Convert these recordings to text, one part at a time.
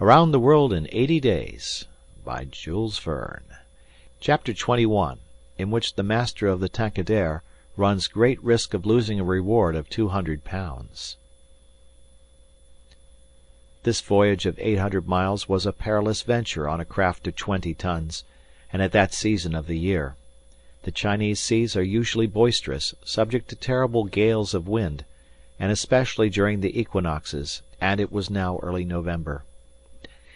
Around the World in 80 Days, by Jules Verne. Chapter 21, in which the master of the Tankadere runs great risk of losing a reward of £200. This voyage of 800 miles was a perilous venture on a craft of 20 tons, and at that season of the year. The Chinese seas are usually boisterous, subject to terrible gales of wind, and especially during the equinoxes, and it was now early November.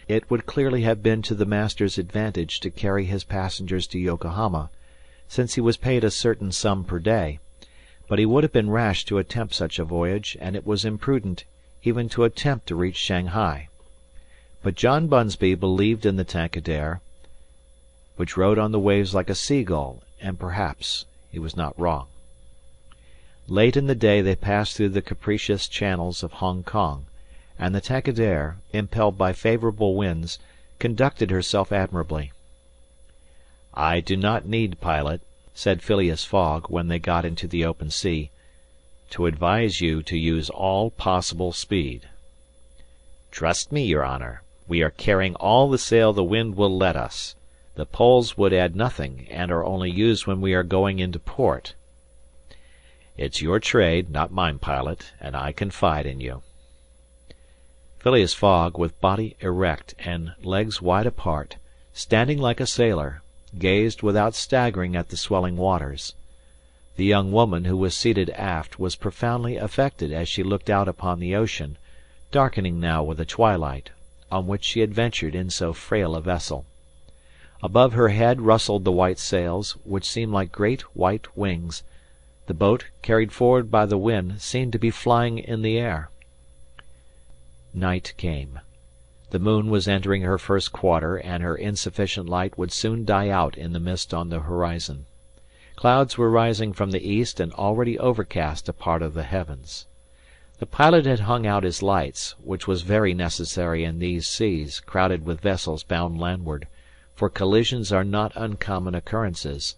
It would clearly have been to the master's advantage to carry his passengers to Yokohama, since he was paid a certain sum per day, but he would have been rash to attempt such a voyage, and it was imprudent even to attempt to reach Shanghai. But John Bunsby believed in the Tankadere, which rode on the waves like a seagull, and perhaps he was not wrong. Late in the day they passed through the capricious channels of Hong Kong, and the Tankadere, impelled by favourable winds, conducted herself admirably. "I do not need, pilot," said Phileas Fogg, when they got into the open sea, "to advise you to use all possible speed." "Trust me, your honor. We are carrying all the sail the wind will let us. The poles would add nothing, and are only used when we are going into port." "It's your trade, not mine, pilot, and I confide in you." Phileas Fogg, with body erect and legs wide apart, standing like a sailor, gazed without staggering at the swelling waters. The young woman, who was seated aft, was profoundly affected as she looked out upon the ocean, darkening now with the twilight, on which she had ventured in so frail a vessel. Above her head rustled the white sails, which seemed like great white wings. The boat, carried forward by the wind, seemed to be flying in the air. Night came. The moon was entering her first quarter, and her insufficient light would soon die out in the mist on the horizon. Clouds were rising from the east and already overcast a part of the heavens. The pilot had hung out his lights, which was very necessary in these seas crowded with vessels bound landward, for collisions are not uncommon occurrences,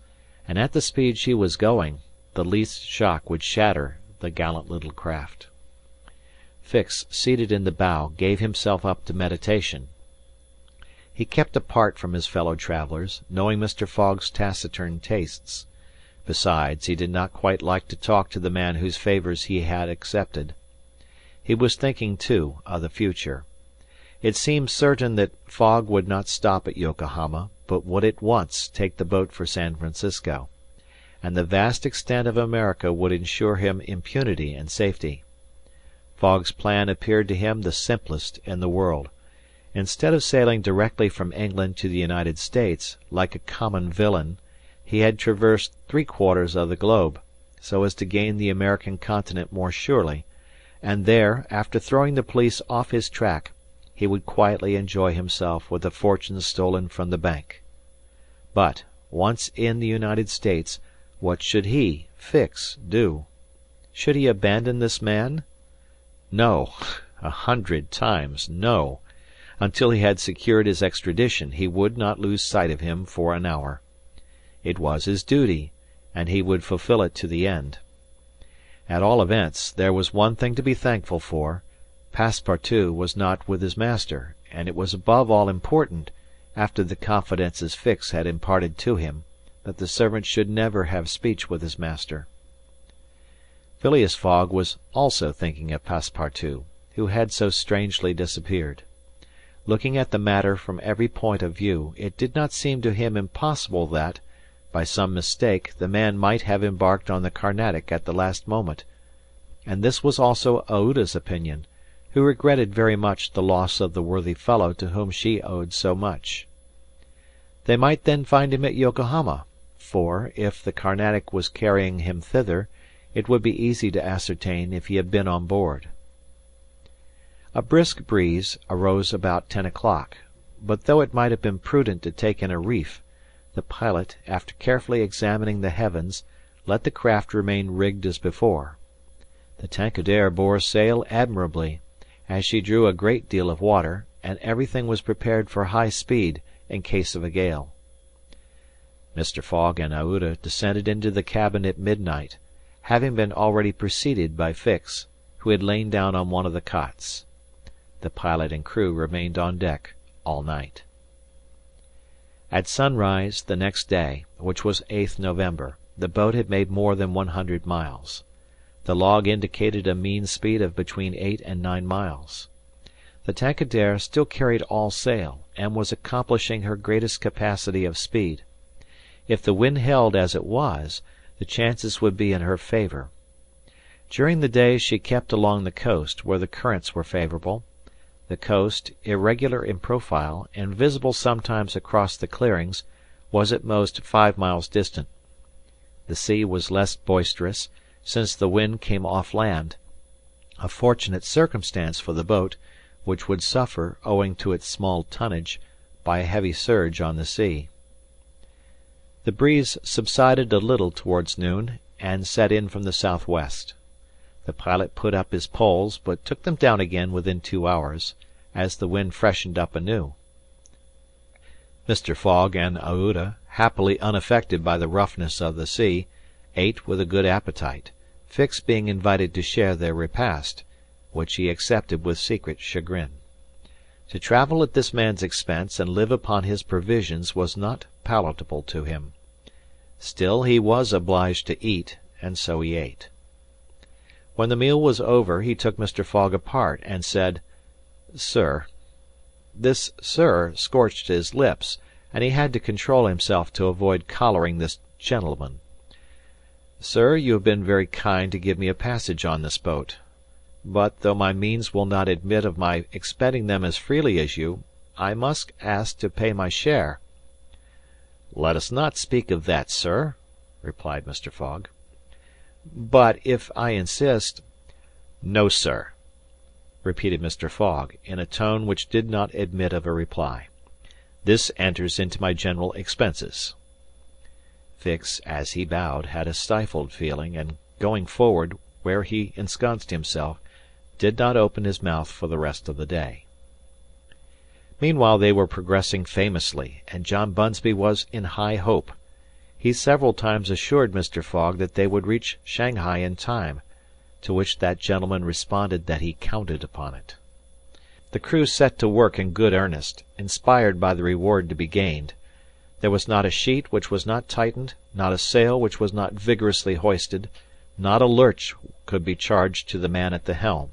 and at the speed she was going, the least shock would shatter the gallant little craft. Fix, seated in the bow, gave himself up to meditation. He kept apart from his fellow travellers, knowing Mr. Fogg's taciturn tastes. Besides, he did not quite like to talk to the man whose favours he had accepted. He was thinking, too, of the future. It seemed certain that Fogg would not stop at Yokohama, but would at once take the boat for San Francisco, and the vast extent of America would ensure him impunity and safety. Fogg's plan appeared to him the simplest in the world. Instead of sailing directly from England to the United States, like a common villain, he had traversed 3/4 of the globe, so as to gain the American continent more surely, and there, after throwing the police off his track, he would quietly enjoy himself with the fortune stolen from the bank. But, once in the United States, what should he, Fix, do? Should he abandon this man? No, 100 times no. Until he had secured his extradition, he would not lose sight of him for an hour. It was his duty, and he would fulfil it to the end. At all events, there was one thing to be thankful for. Passepartout was not with his master, and it was above all important, after the confidences Fix had imparted to him, that the servant should never have speech with his master. Phileas Fogg was also thinking of Passepartout, who had so strangely disappeared. Looking at the matter from every point of view, it did not seem to him impossible that, by some mistake, the man might have embarked on the Carnatic at the last moment, and this was also Aouda's opinion, who regretted very much the loss of the worthy fellow to whom she owed so much. They might then find him at Yokohama, for, if the Carnatic was carrying him thither, it would be easy to ascertain if he had been on board. A brisk breeze arose about 10 o'clock, but though it might have been prudent to take in a reef, the pilot, after carefully examining the heavens, let the craft remain rigged as before. The Tankadere bore sail admirably, as she drew a great deal of water, and everything was prepared for high speed in case of a gale. Mr. Fogg and Aouda descended into the cabin at midnight, having been already preceded by Fix, who had lain down on one of the cots. The pilot and crew remained on deck all night. At sunrise the next day, which was 8th November, the boat had made more than 100 miles. The log indicated a mean speed of between 8 and 9 miles. The Tankadere still carried all sail, and was accomplishing her greatest capacity of speed. If the wind held as it was, the chances would be in her favour. During the day she kept along the coast, where the currents were favourable. The coast, irregular in profile, and visible sometimes across the clearings, was at most 5 miles distant. The sea was less boisterous, since the wind came off land, a fortunate circumstance for the boat, which would suffer, owing to its small tonnage, by a heavy surge on the sea. The breeze subsided a little towards noon, and set in from the southwest. The pilot put up his poles, but took them down again within 2 hours, as the wind freshened up anew. Mr. Fogg and Aouda, happily unaffected by the roughness of the sea, ate with a good appetite, Fix being invited to share their repast, which he accepted with secret chagrin. To travel at this man's expense and live upon his provisions was not palatable to him. Still he was obliged to eat, and so he ate. When the meal was over, he took Mr. Fogg apart, and said, "Sir." This "sir" scorched his lips, and he had to control himself to avoid collaring this gentleman. "Sir, you have been very kind to give me a passage on this boat. But, though my means will not admit of my expending them as freely as you, I must ask to pay my share." "Let us not speak of that, sir," replied Mr. Fogg. "But if I insist—" "No, sir," repeated Mr. Fogg, in a tone which did not admit of a reply. "This enters into my general expenses." Fix, as he bowed, had a stifled feeling, and going forward, where he ensconced himself, did not open his mouth for the rest of the day. Meanwhile they were progressing famously, and John Bunsby was in high hope. He several times assured Mr. Fogg that they would reach Shanghai in time, to which that gentleman responded that he counted upon it. The crew set to work in good earnest, inspired by the reward to be gained. There was not a sheet which was not tightened, not a sail which was not vigorously hoisted, not a lurch could be charged to the man at the helm.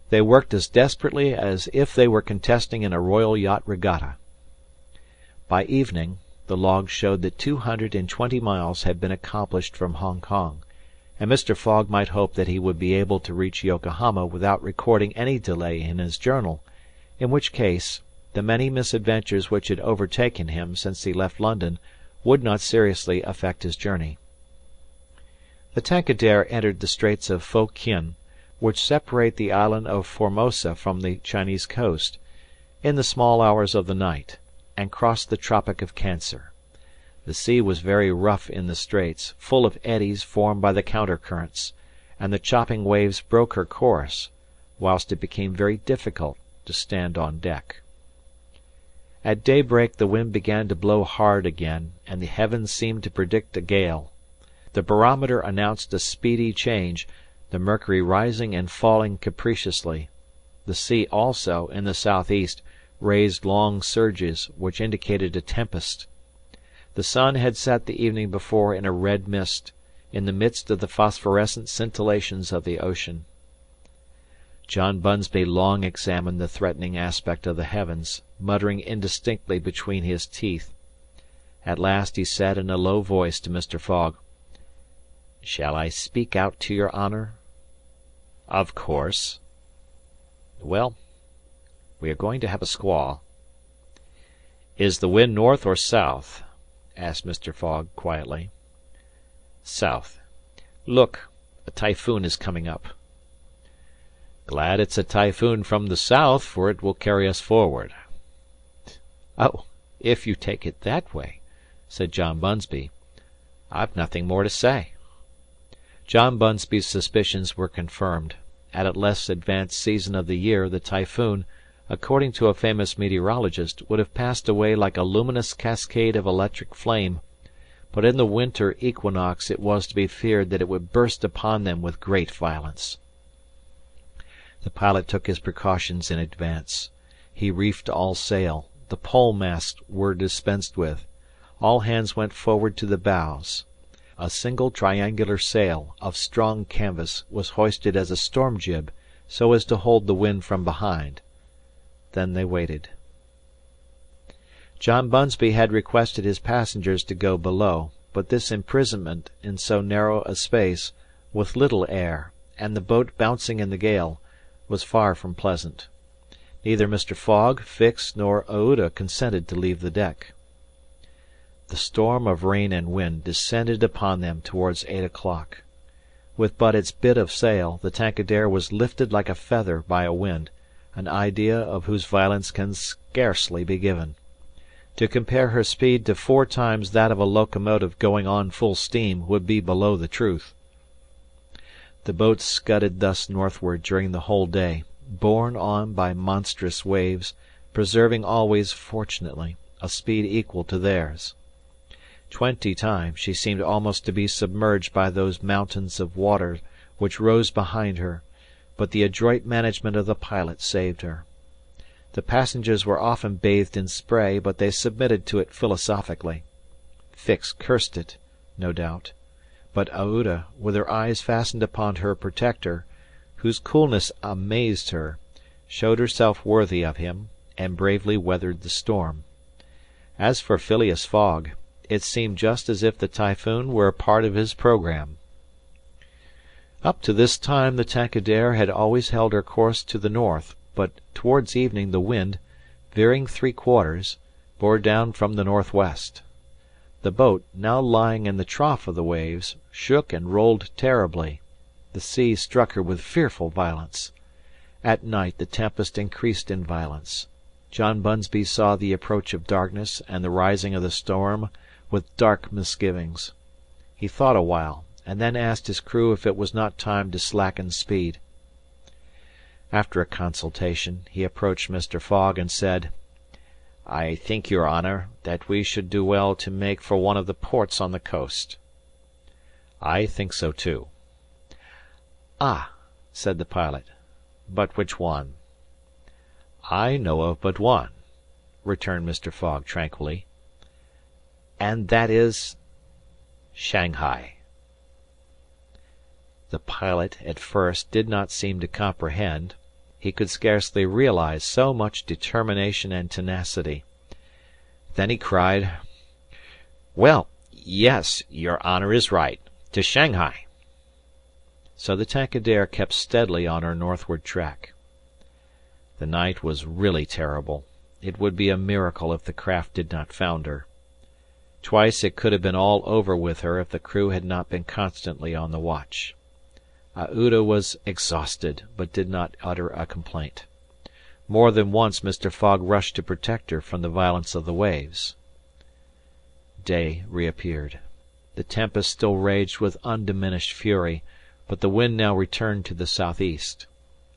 They worked as desperately as if they were contesting in a royal yacht regatta. By evening the log showed that 220 miles had been accomplished from Hong Kong, and Mr. Fogg might hope that he would be able to reach Yokohama without recording any delay in his journal, in which case the many misadventures which had overtaken him since he left London would not seriously affect his journey. The Tankadere entered the Straits of Fo Kien, which separate the island of Formosa from the Chinese coast, in the small hours of the night, and crossed the Tropic of Cancer. The sea was very rough in the straits, full of eddies formed by the counter-currents, and the chopping waves broke her course, whilst it became very difficult to stand on deck. At daybreak the wind began to blow hard again, and the heavens seemed to predict a gale. The barometer announced a speedy change, the mercury rising and falling capriciously. The sea also, in the southeast, raised long surges, which indicated a tempest. The sun had set the evening before in a red mist, in the midst of the phosphorescent scintillations of the ocean. John Bunsby long examined the threatening aspect of the heavens, muttering indistinctly between his teeth. At last he said in a low voice to Mr. Fogg, "Shall I speak out to your honour?" "Of course." "Well, we are going to have a squall." "Is the wind north or south?" asked Mr. Fogg quietly. "South. Look, a typhoon is coming up." "Glad it's a typhoon from the south, for it will carry us forward." "Oh, if you take it that way," said John Bunsby, "I've nothing more to say." John Bunsby's suspicions were confirmed. At a less advanced season of the year the typhoon, according to a famous meteorologist, would have passed away like a luminous cascade of electric flame, but in the winter equinox it was to be feared that it would burst upon them with great violence. The pilot took his precautions in advance. He reefed all sail, the pole masts were dispensed with, all hands went forward to the bows. A single triangular sail, of strong canvas, was hoisted as a storm jib, so as to hold the wind from behind. Then they waited. John Bunsby had requested his passengers to go below, but this imprisonment in so narrow a space, with little air, and the boat bouncing in the gale, was far from pleasant. Neither Mr. Fogg, Fix, nor Aouda consented to leave the deck. The storm of rain and wind descended upon them towards 8 o'clock. With but its bit of sail, the Tankadere was lifted like a feather by a wind, an idea of whose violence can scarcely be given. To compare her speed to 4 times that of a locomotive going on full steam would be below the truth. The boat scudded thus northward during the whole day, borne on by monstrous waves, preserving always, fortunately, a speed equal to theirs. 20 times she seemed almost to be submerged by those mountains of water which rose behind her, but the adroit management of the pilot saved her. The passengers were often bathed in spray, but they submitted to it philosophically. Fix cursed it, no doubt, but Aouda, with her eyes fastened upon her protector, whose coolness amazed her, showed herself worthy of him, and bravely weathered the storm. As for Phileas Fogg, it seemed just as if the typhoon were a part of his programme. Up to this time the Tankadere had always held her course to the north, but towards evening the wind, veering 3/4, bore down from the northwest. The boat, now lying in the trough of the waves, shook and rolled terribly. The sea struck her with fearful violence. At night the tempest increased in violence. John Bunsby saw the approach of darkness and the rising of the storm with dark misgivings. He thought a while, and then asked his crew if it was not time to slacken speed. After a consultation, he approached Mr. Fogg and said, "I think, your honour, that we should do well to make for one of the ports on the coast." "I think so too." "Ah," said the pilot, "but which one?" "I know of but one," returned Mr. Fogg tranquilly. "And that is?" "Shanghai." The pilot, at first, did not seem to comprehend. He could scarcely realize so much determination and tenacity. Then he cried, "Well, yes, your honour is right. To Shanghai." So the Tankadere kept steadily on her northward track. The night was really terrible. It would be a miracle if the craft did not founder. Twice it could have been all over with her if the crew had not been constantly on the watch. Aouda was exhausted, but did not utter a complaint. More than once Mr. Fogg rushed to protect her from the violence of the waves. Day reappeared. The tempest still raged with undiminished fury, but the wind now returned to the southeast.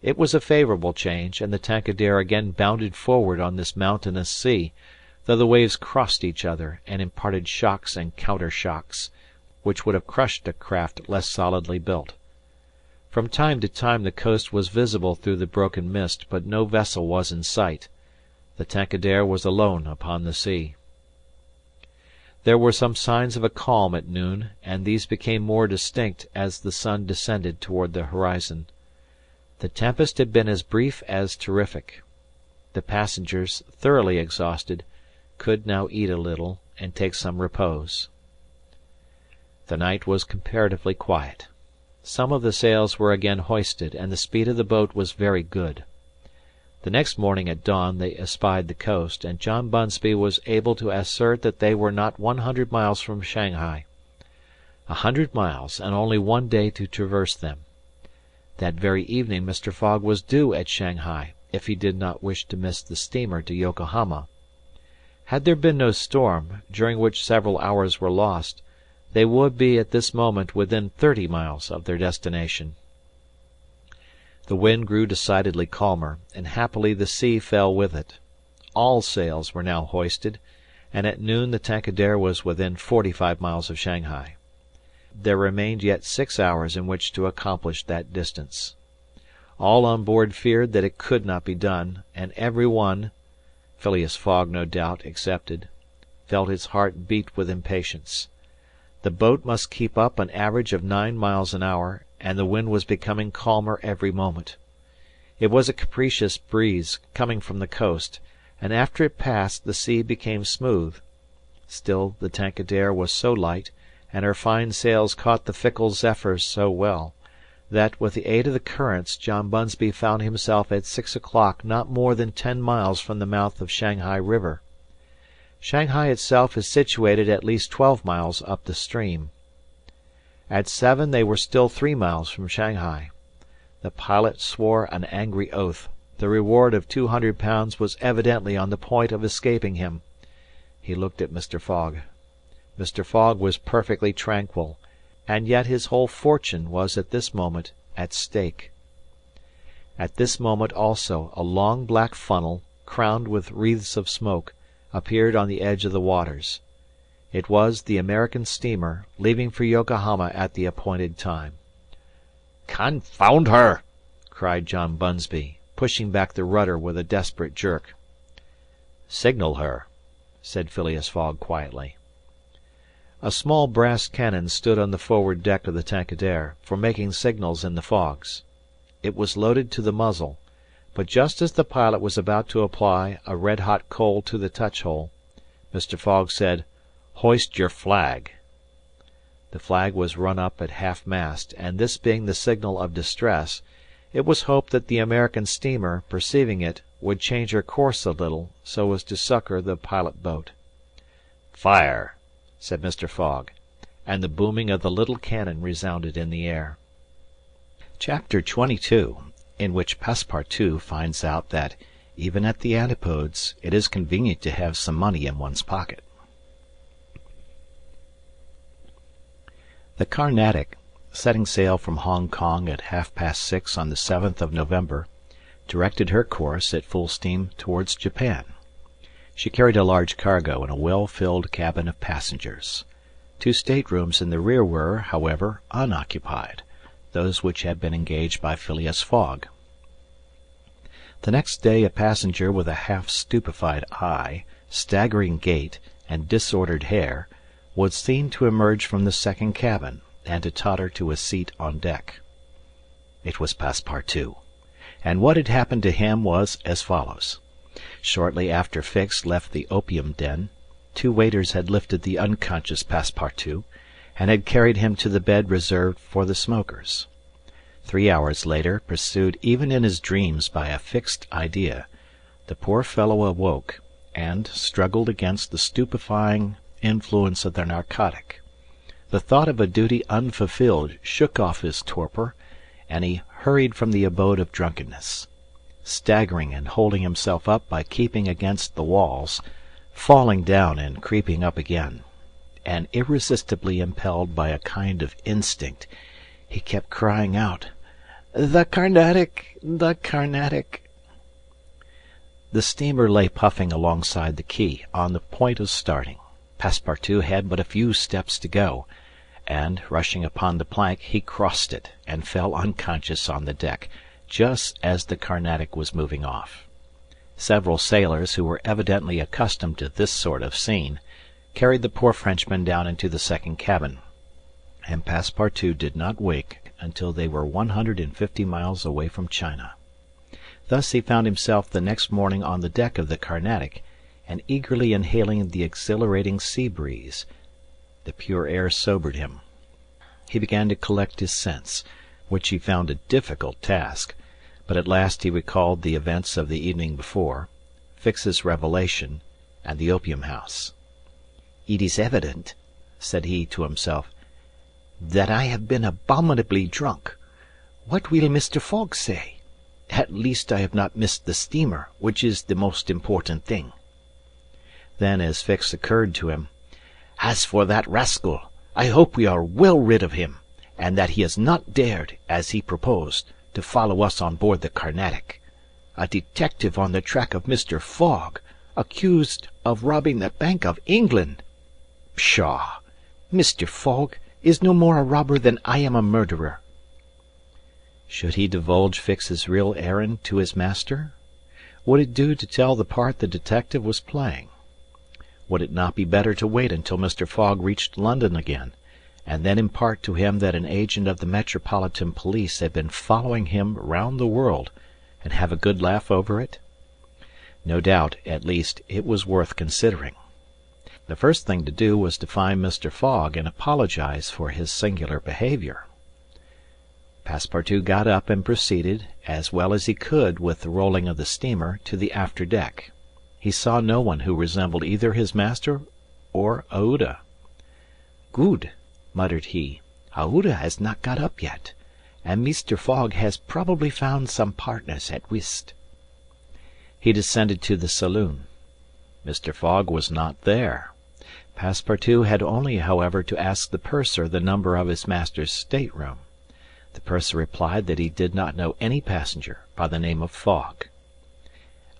It was a favourable change, and the Tankadere again bounded forward on this mountainous sea, though the waves crossed each other and imparted shocks and counter-shocks, which would have crushed a craft less solidly built. From time to time the coast was visible through the broken mist, but no vessel was in sight. The Tankadere was alone upon the sea. There were some signs of a calm at noon, and these became more distinct as the sun descended toward the horizon. The tempest had been as brief as terrific. The passengers, thoroughly exhausted, could now eat a little and take some repose. The night was comparatively quiet. Some of the sails were again hoisted, and the speed of the boat was very good. The next morning at dawn they espied the coast, and John Bunsby was able to assert that they were not 100 miles from Shanghai. 100 miles, and only 1 day to traverse them. That very evening Mr. Fogg was due at Shanghai, if he did not wish to miss the steamer to Yokohama. Had there been no storm, during which several hours were lost, they would be at this moment within 30 miles of their destination. The wind grew decidedly calmer, and happily the sea fell with it. All sails were now hoisted, and at noon the Tankadere was within 45 miles of Shanghai. There remained yet 6 hours in which to accomplish that distance. All on board feared that it could not be done, and every one, Phileas Fogg no doubt excepted, felt his heart beat with impatience. The boat must keep up an average of 9 miles an hour, and the wind was becoming calmer every moment. It was a capricious breeze, coming from the coast, and after it passed the sea became smooth. Still the Tankadere was so light, and her fine sails caught the fickle zephyrs so well, that, with the aid of the currents, John Bunsby found himself at 6 o'clock not more than 10 miles from the mouth of Shanghai River. Shanghai itself is situated at least 12 miles up the stream. At 7 they were still 3 miles from Shanghai. The pilot swore an angry oath. The reward of £200 was evidently on the point of escaping him. He looked at Mr. Fogg. Mr. Fogg was perfectly tranquil, and yet his whole fortune was at this moment at stake. At this moment also a long black funnel, crowned with wreaths of smoke, appeared on the edge of the waters. It was the American steamer, leaving for Yokohama at the appointed time. "Confound her!" cried John Bunsby, pushing back the rudder with a desperate jerk. "Signal her," said Phileas Fogg quietly. A small brass cannon stood on the forward deck of the Tankadere, for making signals in the fogs. It was loaded to the muzzle, but just as the pilot was about to apply a red-hot coal to the touch-hole, Mr. Fogg said, "Hoist your flag." The flag was run up at half-mast, and this being the signal of distress, it was hoped that the American steamer, perceiving it, would change her course a little, so as to succor the pilot-boat. "Fire!" said Mr. Fogg, and the booming of the little cannon resounded in the air. Chapter 22, in which Passepartout finds out that, even at the Antipodes, it is convenient to have some money in one's pocket. The Carnatic, setting sail from Hong Kong at 6:30 on the 7th of November, directed her course at full steam towards Japan. She carried a large cargo and a well-filled cabin of passengers. 2 staterooms in the rear were, however, unoccupied, those which had been engaged by Phileas Fogg. The next day a passenger with a half-stupefied eye, staggering gait, and disordered hair, was seen to emerge from the second cabin, and to totter to a seat on deck. It was Passepartout, and what had happened to him was as follows. Shortly after Fix left the opium den, 2 waiters had lifted the unconscious Passepartout, and had carried him to the bed reserved for the smokers. 3 hours later, pursued even in his dreams by a fixed idea, the poor fellow awoke, and struggled against the stupefying influence of the narcotic. The thought of a duty unfulfilled shook off his torpor, and he hurried from the abode of drunkenness. Staggering and holding himself up by keeping against the walls, falling down and creeping up again, and irresistibly impelled by a kind of instinct, he kept crying out, "The Carnatic! The Carnatic!" The steamer lay puffing alongside the quay, on the point of starting. Passepartout had but a few steps to go, and, rushing upon the plank, he crossed it, and fell unconscious on the deck, just as the Carnatic was moving off. Several sailors, who were evidently accustomed to this sort of scene, carried the poor Frenchman down into the second cabin, and Passepartout did not wake until they were 150 miles away from China. Thus he found himself the next morning on the deck of the Carnatic, and eagerly inhaling the exhilarating sea breeze. The pure air sobered him. He began to collect his sense, which he found a difficult task, but at last he recalled the events of the evening before, Fix's revelation, and the opium house. "It is evident," said he to himself, "that I have been abominably drunk. What will Mr. Fogg say? At least I have not missed the steamer, which is the most important thing." Then, as Fix occurred to him, "As for that rascal, I hope we are well rid of him, and that he has not dared, as he proposed, to follow us on board the Carnatic. A detective on the track of Mr. Fogg, accused of robbing the Bank of England! Pshaw! Mr. Fogg is no more a robber than I am a murderer." Should he divulge Fix's real errand to his master? Would it do to tell the part the detective was playing? Would it not be better to wait until Mr. Fogg reached London again, and then impart to him that an agent of the Metropolitan Police had been following him round the world, and have a good laugh over it? No doubt, at least, it was worth considering. The first thing to do was to find Mr. Fogg and apologize for his singular behavior. Passepartout got up and proceeded, as well as he could with the rolling of the steamer, to the after deck. He saw no one who resembled either his master or Aouda. "Good," muttered he. "Aouda has not got up yet, and Mr. Fogg has probably found some partners at whist." He descended to the saloon. Mr. Fogg was not there. Passepartout had only, however, to ask the purser the number of his master's stateroom. The purser replied that he did not know any passenger by the name of Fogg.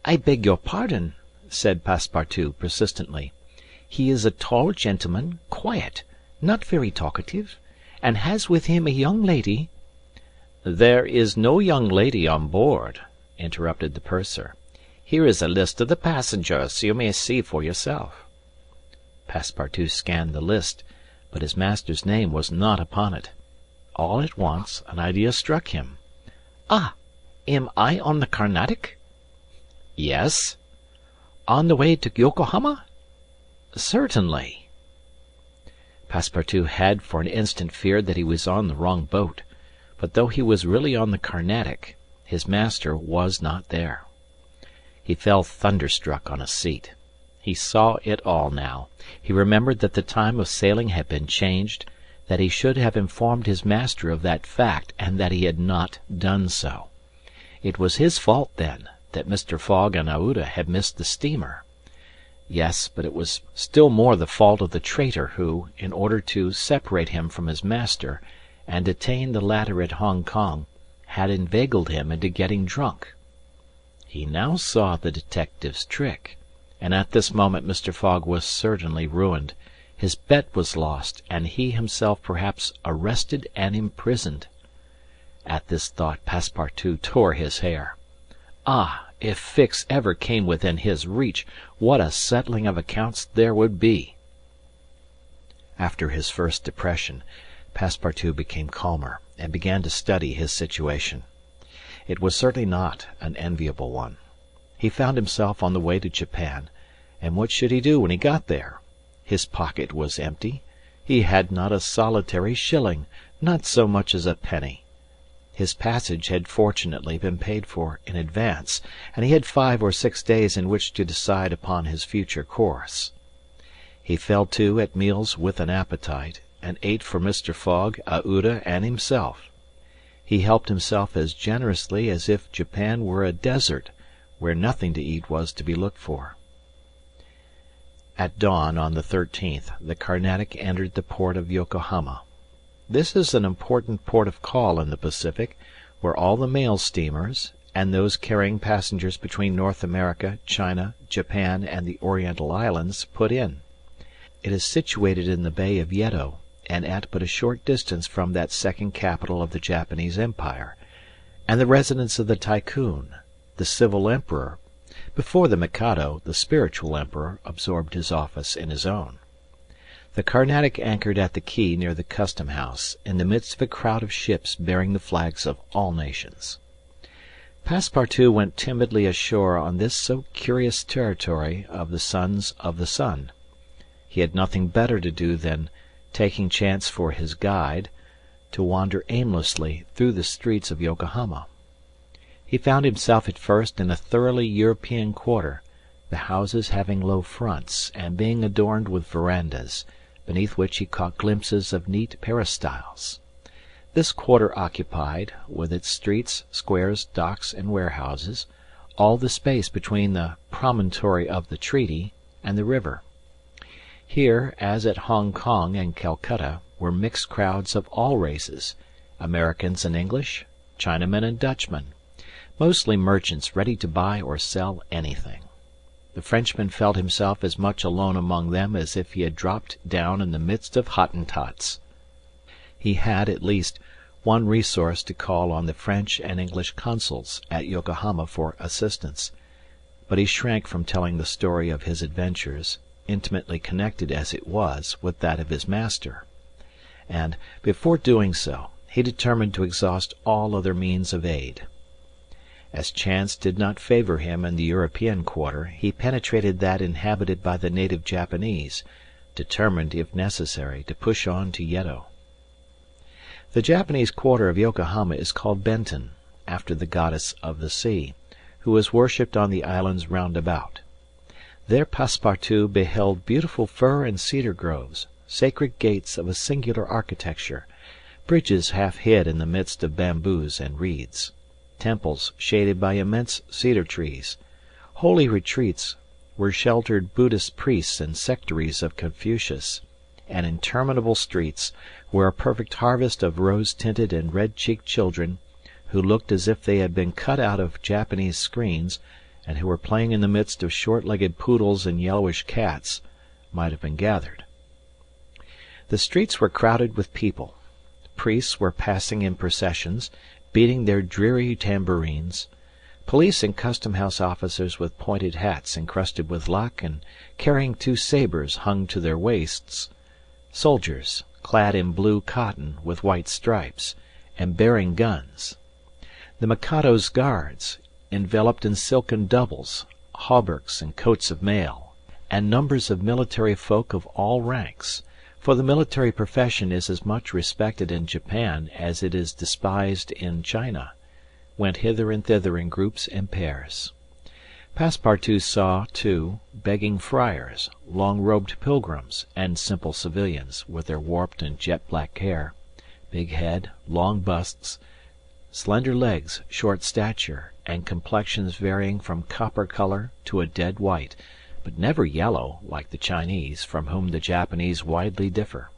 "I beg your pardon," said Passepartout persistently. "He is a tall gentleman, quiet, not very talkative, and has with him a young lady—" "There is no young lady on board," interrupted the purser. "Here is a list of the passengers. You may see for yourself." Passepartout scanned the list, but his master's name was not upon it. All at once an idea struck him. "Ah, am I on the Carnatic?" "Yes." "On the way to Yokohama?" "Certainly." Passepartout had for an instant feared that he was on the wrong boat, but though he was really on the Carnatic, his master was not there. He fell thunderstruck on a seat. He saw it all now. He remembered that the time of sailing had been changed, that he should have informed his master of that fact, and that he had not done so. It was his fault, then, that Mr. Fogg and Aouda had missed the steamer. Yes, but it was still more the fault of the traitor who, in order to separate him from his master and detain the latter at Hong Kong, had inveigled him into getting drunk. He now saw the detective's trick, and at this moment Mr. Fogg was certainly ruined. His bet was lost, and he himself perhaps arrested and imprisoned. At this thought Passepartout tore his hair. Ah, if Fix ever came within his reach, what a settling of accounts there would be! After his first depression, Passepartout became calmer, and began to study his situation. It was certainly not an enviable one. He found himself on the way to Japan, and what should he do when he got there? His pocket was empty. He had not a solitary shilling, not so much as a penny. His passage had fortunately been paid for in advance, and he had 5 or 6 days in which to decide upon his future course. He fell to at meals with an appetite, and ate for Mr. Fogg, Aouda, and himself. He helped himself as generously as if Japan were a desert, where nothing to eat was to be looked for. At dawn on the 13th, the Carnatic entered the port of Yokohama. This is an important port of call in the Pacific, where all the mail steamers, and those carrying passengers between North America, China, Japan, and the Oriental Islands, put in. It is situated in the Bay of Yedo, and at but a short distance from that second capital of the Japanese Empire, and the residence of the Tycoon, the civil emperor, before the Mikado, the spiritual emperor, absorbed his office in his own. The Carnatic anchored at the quay near the custom house, in the midst of a crowd of ships bearing the flags of all nations. Passepartout went timidly ashore on this so curious territory of the Sons of the Sun. He had nothing better to do than, taking chance for his guide, to wander aimlessly through the streets of Yokohama. He found himself at first in a thoroughly European quarter, the houses having low fronts, and being adorned with verandas, beneath which he caught glimpses of neat peristyles. This quarter occupied, with its streets, squares, docks, and warehouses, all the space between the promontory of the treaty and the river. Here, as at Hong Kong and Calcutta, were mixed crowds of all races, Americans and English, Chinamen and Dutchmen, mostly merchants ready to buy or sell anything. The Frenchman felt himself as much alone among them as if he had dropped down in the midst of Hottentots. He had, at least, one resource to call on the French and English consuls at Yokohama for assistance, but he shrank from telling the story of his adventures, intimately connected as it was with that of his master, and, before doing so, he determined to exhaust all other means of aid. As chance did not favor him in the European quarter, he penetrated that inhabited by the native Japanese, determined, if necessary, to push on to Yedo. The Japanese quarter of Yokohama is called Benten, after the goddess of the sea, who is worshipped on the islands round about. There Passepartout beheld beautiful fir and cedar groves, sacred gates of a singular architecture, bridges half hid in the midst of bamboos and reeds, temples shaded by immense cedar trees, holy retreats where sheltered Buddhist priests and sectaries of Confucius, and interminable streets where a perfect harvest of rose-tinted and red-cheeked children, who looked as if they had been cut out of Japanese screens, and who were playing in the midst of short-legged poodles and yellowish cats, might have been gathered. The streets were crowded with people. Priests were passing in processions, beating their dreary tambourines. Police and custom-house officers with pointed hats encrusted with luck and carrying 2 sabres hung to their waists. Soldiers, clad in blue cotton with white stripes, and bearing guns. The Mikado's guards, enveloped in silken doubles, hauberks and coats of mail, and numbers of military folk of all ranks, for the military profession is as much respected in Japan as it is despised in China, went hither and thither in groups and pairs. Passepartout saw, too, begging friars, long-robed pilgrims, and simple civilians, with their warped and jet-black hair, big head, long busts, slender legs, short stature, and complexions varying from copper color to a dead white, but never yellow, like the Chinese, from whom the Japanese widely differ.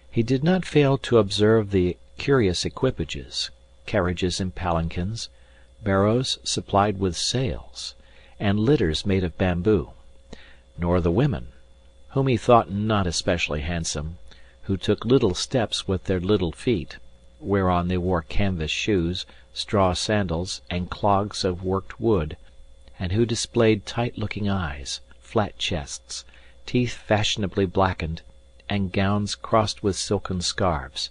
He did not fail to observe the curious equipages, carriages and palanquins, barrows supplied with sails, and litters made of bamboo, nor the women, whom he thought not especially handsome, who took little steps with their little feet, whereon they wore canvas shoes, straw sandals, and clogs of worked wood, and who displayed tight-looking eyes, flat chests, teeth fashionably blackened, and gowns crossed with silken scarves,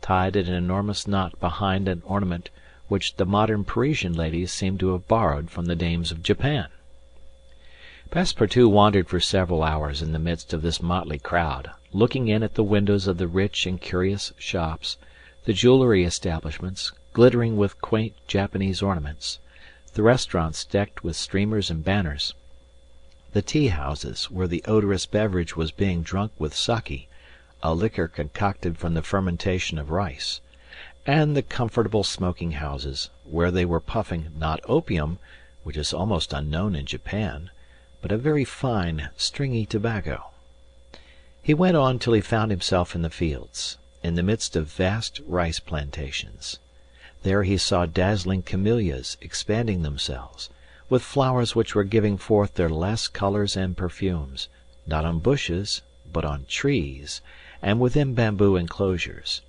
tied in an enormous knot behind an ornament which the modern Parisian ladies seem to have borrowed from the dames of Japan. Passepartout wandered for several hours in the midst of this motley crowd, looking in at the windows of the rich and curious shops, the jewellery establishments, glittering with quaint Japanese ornaments, the restaurants decked with streamers and banners, the tea-houses where the odorous beverage was being drunk with sake, a liquor concocted from the fermentation of rice, and the comfortable smoking-houses, where they were puffing not opium, which is almost unknown in Japan, but a very fine, stringy tobacco. He went on till he found himself in the fields, in the midst of vast rice plantations. There he saw dazzling camellias expanding themselves, with flowers which were giving forth their last colours and perfumes, not on bushes, but on trees, and within bamboo enclosures.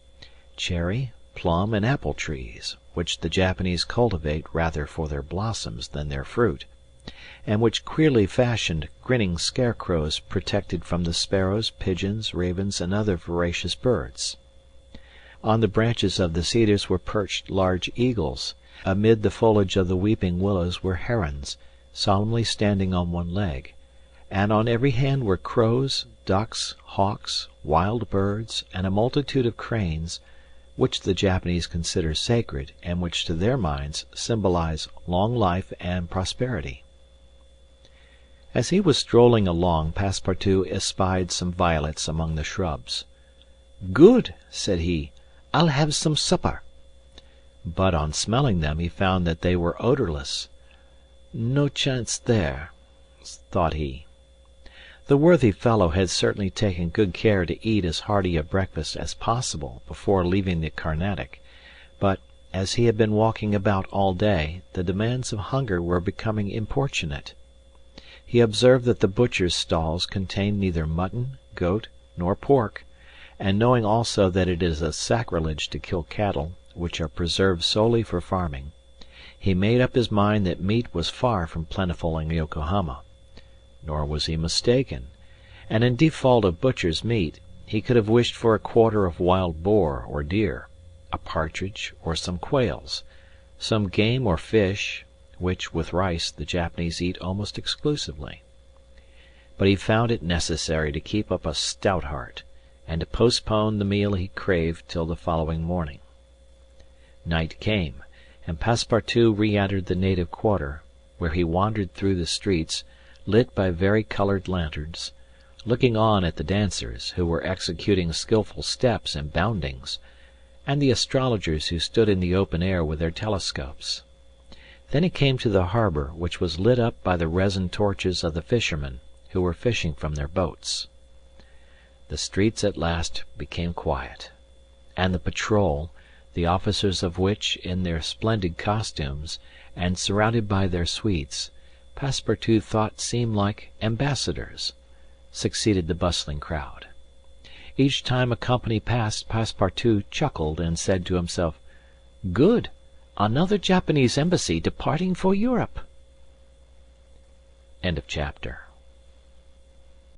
Cherry, plum, and apple trees, which the Japanese cultivate rather for their blossoms than their fruit, and which queerly fashioned, grinning scarecrows protected from the sparrows, pigeons, ravens, and other voracious birds. On the branches of the cedars were perched large eagles. Amid the foliage of the weeping willows were herons, solemnly standing on one leg, and on every hand were crows, ducks, hawks, wild birds, and a multitude of cranes, which the Japanese consider sacred and which to their minds symbolize long life and prosperity. As he was strolling along, Passepartout espied some violets among the shrubs. "Good," said he, "I'll have some supper." But on smelling them he found that they were odorless. "No chance there," thought he. The worthy fellow had certainly taken good care to eat as hearty a breakfast as possible before leaving the Carnatic, but, as he had been walking about all day, the demands of hunger were becoming importunate. He observed that the butchers' stalls contained neither mutton, goat, nor pork, and knowing also that it is a sacrilege to kill cattle, which are preserved solely for farming, he made up his mind that meat was far from plentiful in Yokohama. Nor was he mistaken, and in default of butcher's meat, he could have wished for a quarter of wild boar or deer, a partridge or some quails, some game or fish, which, with rice, the Japanese eat almost exclusively. But he found it necessary to keep up a stout heart, and to postpone the meal he craved till the following morning. Night came, and Passepartout re-entered the native quarter, where he wandered through the streets, lit by vari-coloured lanterns, looking on at the dancers, who were executing skilful steps and boundings, and the astrologers who stood in the open air with their telescopes. Then he came to the harbour, which was lit up by the resin torches of the fishermen, who were fishing from their boats. The streets at last became quiet, and the patrol, the officers of which, in their splendid costumes, and surrounded by their suites, Passepartout thought seemed like ambassadors, succeeded the bustling crowd. Each time a company passed, Passepartout chuckled and said to himself, "Good! Another Japanese embassy departing for Europe." End of chapter.